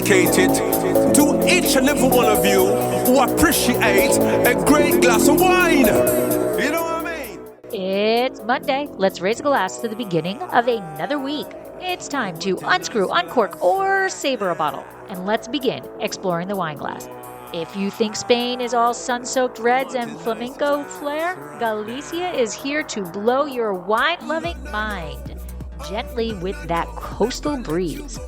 dedicated to each and every one of you who appreciate a great glass of wine. You know what I mean? It's Monday. Let's raise a glass to the beginning of another week. It's time to unscrew, uncork, or saber a bottle. And let's begin exploring the wine glass. If you think Spain is all sun-soaked reds and flamenco flair, Galicia is here to blow your wine-loving mind gently with that coastal breeze.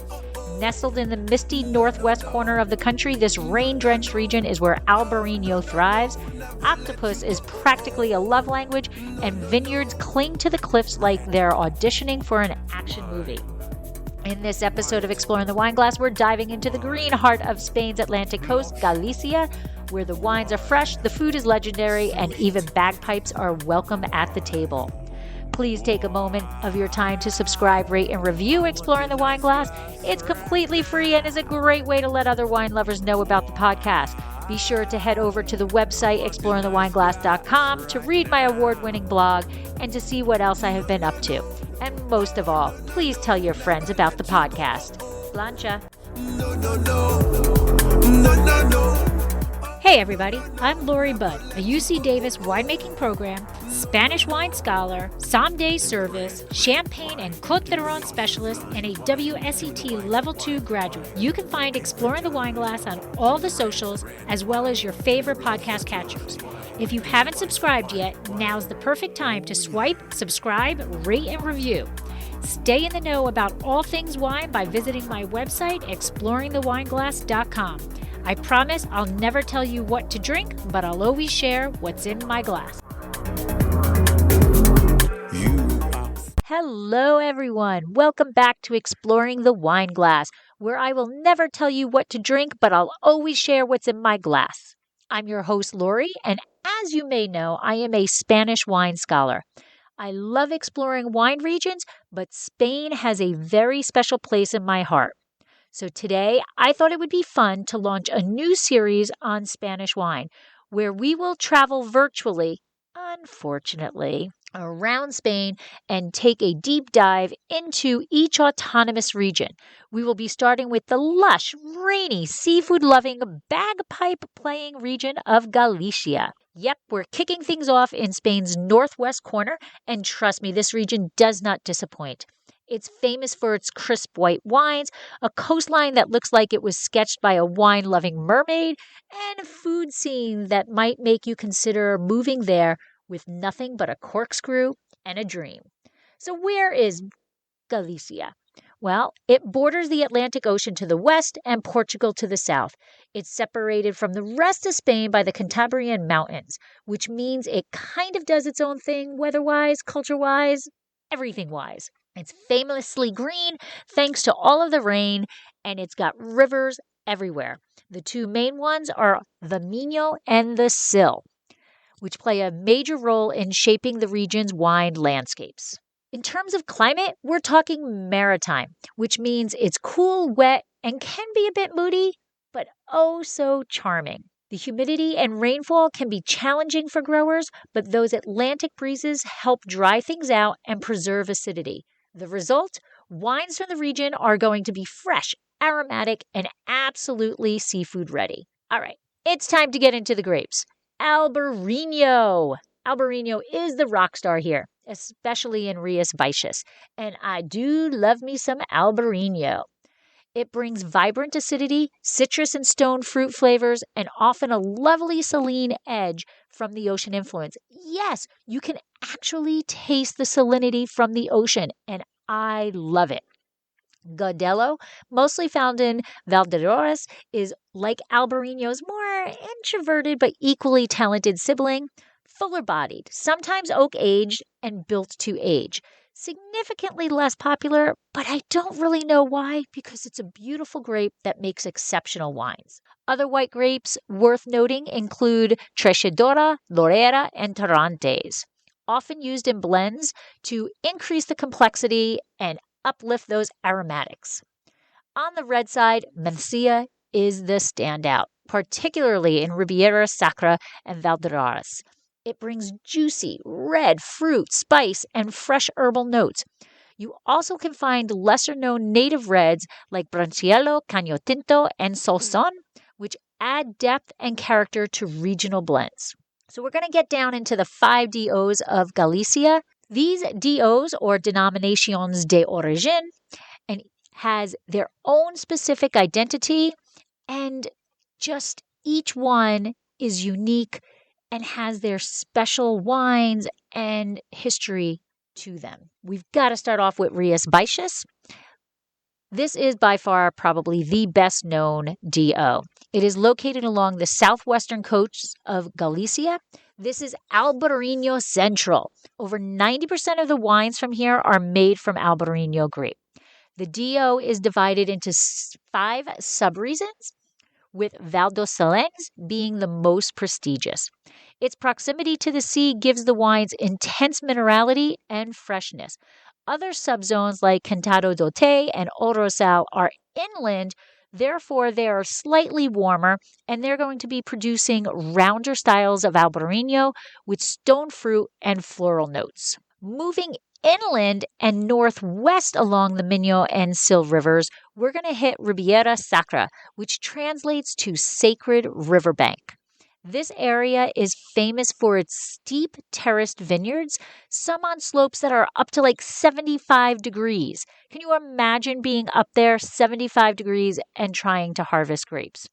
Nestled in the misty northwest corner of the country, this rain-drenched region is where Albariño thrives. Octopus is practically a love language, and vineyards cling to the cliffs like they're auditioning for an action movie. In this episode of Exploring the Wine Glass, we're diving into the green heart of Spain's Atlantic coast, Galicia, where the wines are fresh, the food is legendary, and even bagpipes are welcome at the table. Please take a moment of your time to subscribe, rate, and review Exploring the Wine Glass. It's completely free and is a great way to let other wine lovers know about the podcast. Be sure to head over to the website exploringthewineglass.com to read my award-winning blog and to see what else I have been up to. And most of all, please tell your friends about the podcast. Slainte. Hey everybody, I'm Lori Budd, a UC Davis winemaking program, Spanish wine scholar, sommelier service, champagne and Côte d'Aron specialist, and a WSET Level 2 graduate. You can find Exploring the Wine Glass on all the socials, as well as your favorite podcast catchers. If you haven't subscribed yet, now's the perfect time to swipe, subscribe, rate, and review. Stay in the know about all things wine by visiting my website, exploringthewineglass.com. I promise I'll never tell you what to drink, but I'll always share what's in my glass. Hello, everyone. Welcome back to Exploring the Wine Glass, where I will never tell you what to drink, but I'll always share what's in my glass. I'm your host, Lori, and as you may know, I am a Spanish wine scholar. I love exploring wine regions, but Spain has a very special place in my heart. So today, I thought it would be fun to launch a new series on Spanish wine, where we will travel virtually, unfortunately, around Spain and take a deep dive into each autonomous region. We will be starting with the lush, rainy, seafood-loving, bagpipe-playing region of Galicia. Yep, we're kicking things off in Spain's northwest corner, and trust me, this region does not disappoint. It's famous for its crisp white wines, a coastline that looks like it was sketched by a wine-loving mermaid, and a food scene that might make you consider moving there with nothing but a corkscrew and a dream. So where is Galicia? Well, it borders the Atlantic Ocean to the west and Portugal to the south. It's separated from the rest of Spain by the Cantabrian Mountains, which means it kind of does its own thing weather-wise, culture-wise, everything-wise. It's famously green thanks to all of the rain, and it's got rivers everywhere. The two main ones are the Minho and the Sil, which play a major role in shaping the region's wine landscapes. In terms of climate, we're talking maritime, which means it's cool, wet, and can be a bit moody, but oh so charming. The humidity and rainfall can be challenging for growers, but those Atlantic breezes help dry things out and preserve acidity. The result? Wines from the region are going to be fresh, aromatic, and absolutely seafood ready. All right, it's time to get into the grapes. Albariño. Albariño is the rock star here, especially in Rías Baixas, and I do love me some Albariño. It brings vibrant acidity, citrus and stone fruit flavors, and often a lovely saline edge from the ocean influence. Yes, you can actually taste the salinity from the ocean, and I love it. Godello, mostly found in Valdeorras, is like Albariño's more introverted but equally talented sibling, fuller-bodied, sometimes oak-aged, and built to age. Significantly less popular, but I don't really know why, because it's a beautiful grape that makes exceptional wines. Other white grapes worth noting include Trechadora, Lorera, and Torrontés, often used in blends to increase the complexity and uplift those aromatics. On the red side, Mencia is the standout, particularly in Ribeira Sacra and Valdeorras. It brings juicy, red fruit, spice, and fresh herbal notes. You also can find lesser-known native reds like Branciello, Caño Tinto, and Solson, which add depth and character to regional blends. So we're going to get down into the 5 DOs of Galicia. These DOs, or denominations de origine, and has their own specific identity, and just each one is unique and has their special wines and history to them. We've got to start off with Rias Baixas. This is by far probably the best known DO. It is located along the southwestern coast of Galicia. This is Albariño Central. Over 90% of the wines from here are made from Albariño grape. The DO is divided into 5 subregions, with Val dos Salens being the most prestigious. Its proximity to the sea gives the wines intense minerality and freshness. Other subzones like Cantado do Te and Orosal are inland, therefore they are slightly warmer, and they're going to be producing rounder styles of Albariño with stone fruit and floral notes. Moving inland and northwest along the Minho and Sil rivers, we're going to hit Ribeira Sacra, which translates to sacred riverbank. This area is famous for its steep terraced vineyards, some on slopes that are up to like 75 degrees. Can you imagine being up there 75 degrees and trying to harvest grapes?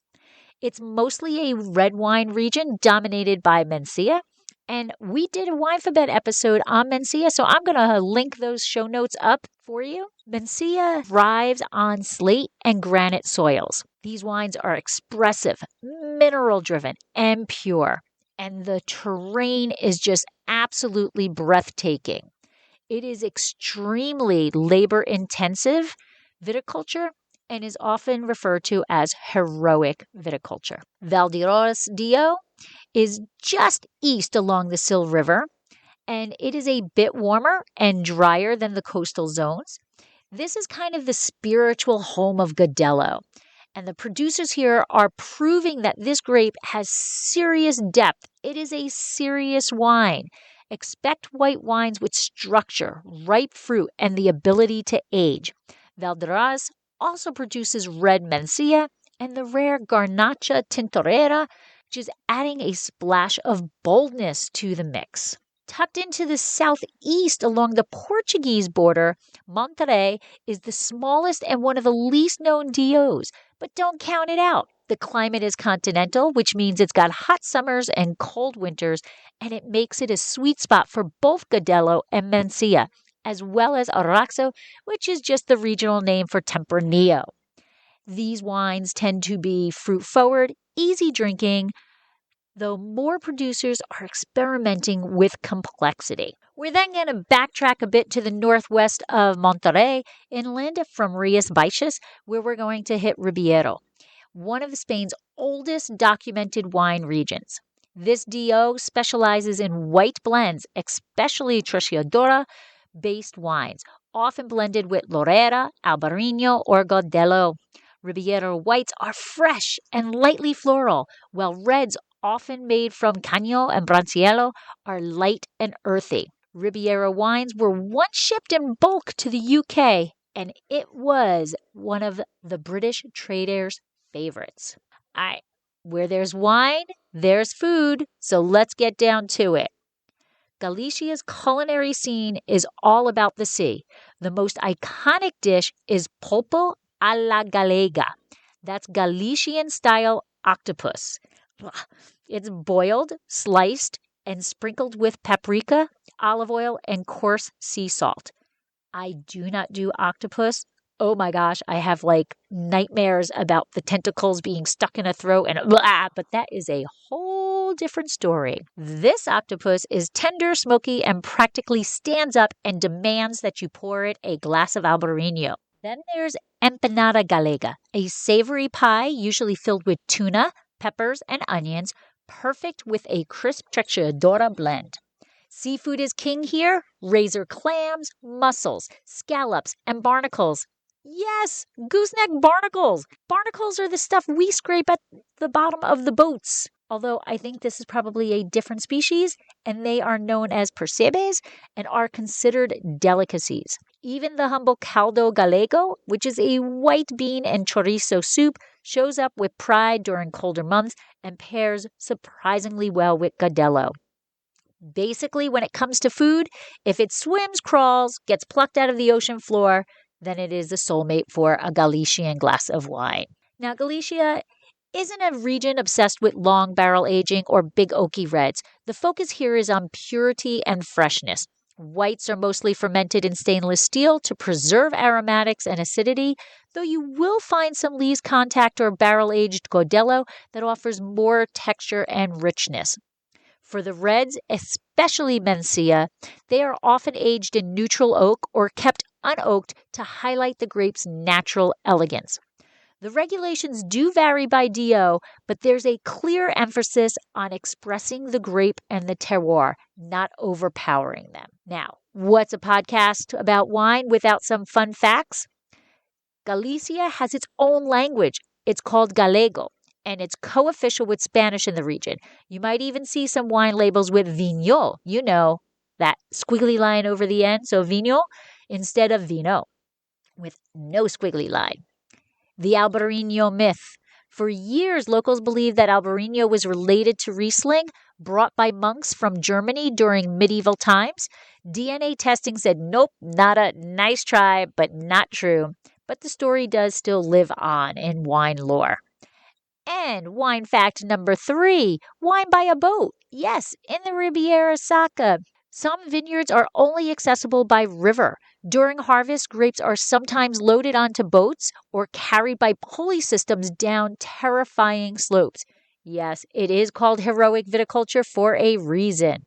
It's mostly a red wine region dominated by Mencia. And we did a Winefabet episode on Mencia, so I'm going to link those show notes up for you. Mencia thrives on slate and granite soils. These wines are expressive, mineral-driven, and pure. And the terrain is just absolutely breathtaking. It is extremely labor-intensive viticulture and is often referred to as heroic viticulture. Valdeorras Dio is just east along the Sil River, and it is a bit warmer and drier than the coastal zones. This is kind of the spiritual home of Godello, and the producers here are proving that this grape has serious depth. It is a serious wine. Expect white wines with structure, ripe fruit, and the ability to age. Valdeorras also produces red Mencia and the rare Garnacha Tintorera, which is adding a splash of boldness to the mix. Tucked into the southeast along the Portuguese border, Monterrey is the smallest and one of the least known DOs, but don't count it out. The climate is continental, which means it's got hot summers and cold winters, and it makes it a sweet spot for both Godello and Mencia, as well as Araxo, which is just the regional name for Tempranillo. These wines tend to be fruit-forward, easy drinking, though more producers are experimenting with complexity. We're then going to backtrack a bit to the northwest of Monterrey, inland from Rias Baixas, where we're going to hit Ribeiro, one of Spain's oldest documented wine regions. This DO specializes in white blends, especially Trocheadora-based wines, often blended with Lorera, Albariño, or Godello. Ribeiro whites are fresh and lightly floral, while reds, often made from Caño and Branciello, are light and earthy. Ribeiro wines were once shipped in bulk to the UK, and it was one of the British traders' favorites. Where there's wine, there's food, so let's get down to it. Galicia's culinary scene is all about the sea. The most iconic dish is pulpo a la galega. That's Galician-style octopus. It's boiled, sliced, and sprinkled with paprika, olive oil, and coarse sea salt. I do not do octopus. Oh my gosh, I have like nightmares about the tentacles being stuck in a throat and but that is a whole different story. This octopus is tender, smoky, and practically stands up and demands that you pour it a glass of Albariño. Then there's empanada galega, a savory pie usually filled with tuna, peppers, and onions, perfect with a crisp Trocheadora blend. Seafood is king here. Razor clams, mussels, scallops, and barnacles. Yes, gooseneck barnacles. Barnacles are the stuff we scrape at the bottom of the boats. Although I think this is probably a different species, and they are known as percebes and are considered delicacies. Even the humble caldo gallego, which is a white bean and chorizo soup, shows up with pride during colder months and pairs surprisingly well with Godello. Basically, when it comes to food, if it swims, crawls, gets plucked out of the ocean floor, then it is the soulmate for a Galician glass of wine. Now, Galicia isn't a region obsessed with long barrel aging or big oaky reds. The focus here is on purity and freshness. Whites are mostly fermented in stainless steel to preserve aromatics and acidity, though you will find some lees contact or barrel-aged Godello that offers more texture and richness. For the reds, especially Mencia, they are often aged in neutral oak or kept unoaked to highlight the grape's natural elegance. The regulations do vary by DO, but there's a clear emphasis on expressing the grape and the terroir, not overpowering them. Now, what's a podcast about wine without some fun facts? Galicia has its own language. It's called Gallego, and it's co-official with Spanish in the region. You might even see some wine labels with vino, that squiggly line over the end, so vino instead of vino, with no squiggly line. The Albariño myth. For years, locals believed that Albariño was related to Riesling, brought by monks from Germany during medieval times. DNA testing said, nope, nada, nice try, but not true. But the story does still live on in wine lore. And wine fact number 3, wine by a boat. Yes, in the Riviera Sacra. Some vineyards are only accessible by river. During harvest, grapes are sometimes loaded onto boats or carried by pulley systems down terrifying slopes. Yes, it is called heroic viticulture for a reason.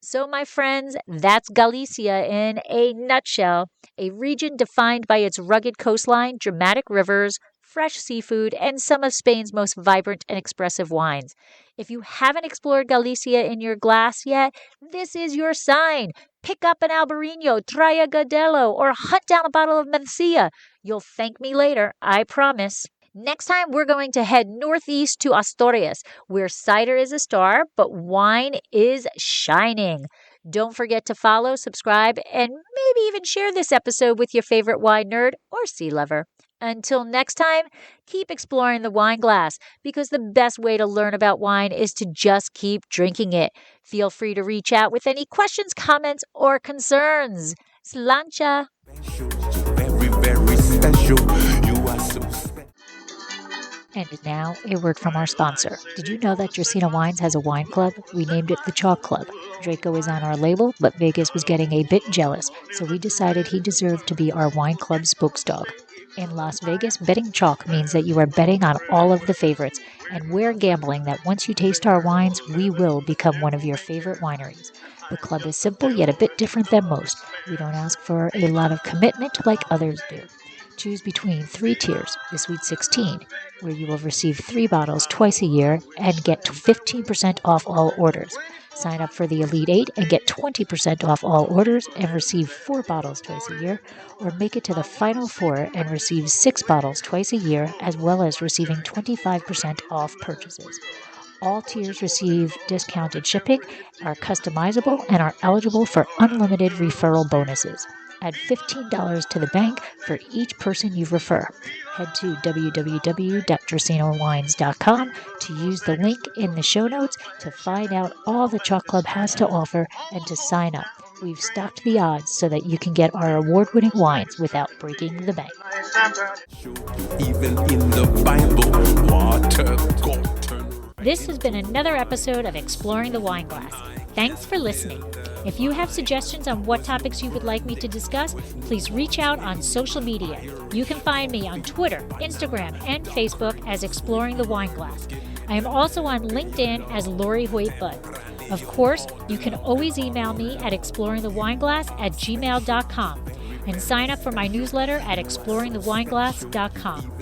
So, my friends, that's Galicia in a nutshell, a region defined by its rugged coastline, dramatic rivers, fresh seafood, and some of Spain's most vibrant and expressive wines. If you haven't explored Galicia in your glass yet, this is your sign. Pick up an Albariño, try a Godello, or hunt down a bottle of Mencia. You'll thank me later, I promise. Next time, we're going to head northeast to Asturias, where cider is a star, but wine is shining. Don't forget to follow, subscribe, and maybe even share this episode with your favorite wine nerd or sea lover. Until next time, keep exploring the wine glass, because the best way to learn about wine is to just keep drinking it. Feel free to reach out with any questions, comments, or concerns. Slainte! Very, very special. You are so special. And now, a word from our sponsor. Did you know that Dracaena Wines has a wine club? We named it the Chalk Club. Draco is on our label, but Vegas was getting a bit jealous, so we decided he deserved to be our wine club spokesdog. In Las Vegas, betting chalk means that you are betting on all of the favorites, and we're gambling that once you taste our wines, we will become one of your favorite wineries. The club is simple, yet a bit different than most. We don't ask for a lot of commitment like others do. Choose between 3 tiers, the Sweet 16, where you will receive 3 bottles twice a year and get 15% off all orders. Sign up for the Elite 8 and get 20% off all orders and receive 4 bottles twice a year, or make it to the Final 4 and receive 6 bottles twice a year, as well as receiving 25% off purchases. All tiers receive discounted shipping, are customizable, and are eligible for unlimited referral bonuses. Add $15 to the bank for each person you refer. Head to www.dracaenawines.com to use the link in the show notes to find out all the Chalk Club has to offer and to sign up. We've stocked the odds so that you can get our award-winning wines without breaking the bank. Even in the Bible, water gon' turn. This has been another episode of Exploring the Wine Glass. Thanks for listening. If you have suggestions on what topics you would like me to discuss, please reach out on social media. You can find me on Twitter, Instagram, and Facebook as Exploring the Wine Glass. I am also on LinkedIn as Lori Hoyt Budd. Of course, you can always email me at exploringthewineglass@gmail.com and sign up for my newsletter at exploringthewineglass.com.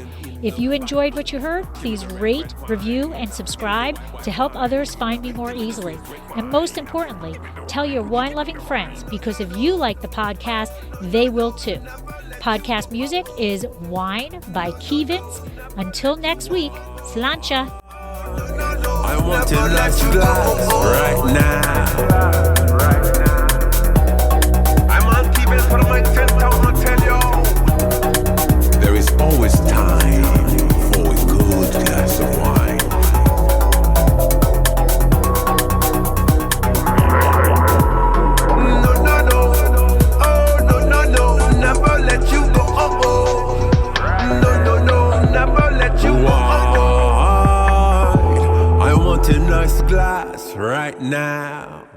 If you enjoyed what you heard, please rate, review, and subscribe to help others find me more easily. And most importantly, tell your wine-loving friends, because if you like the podcast, they will too. Podcast music is Wine by Kevins. Until next week, Slainte! I want a nice glass right now. I'm on keeping for my 10,000. glass right now.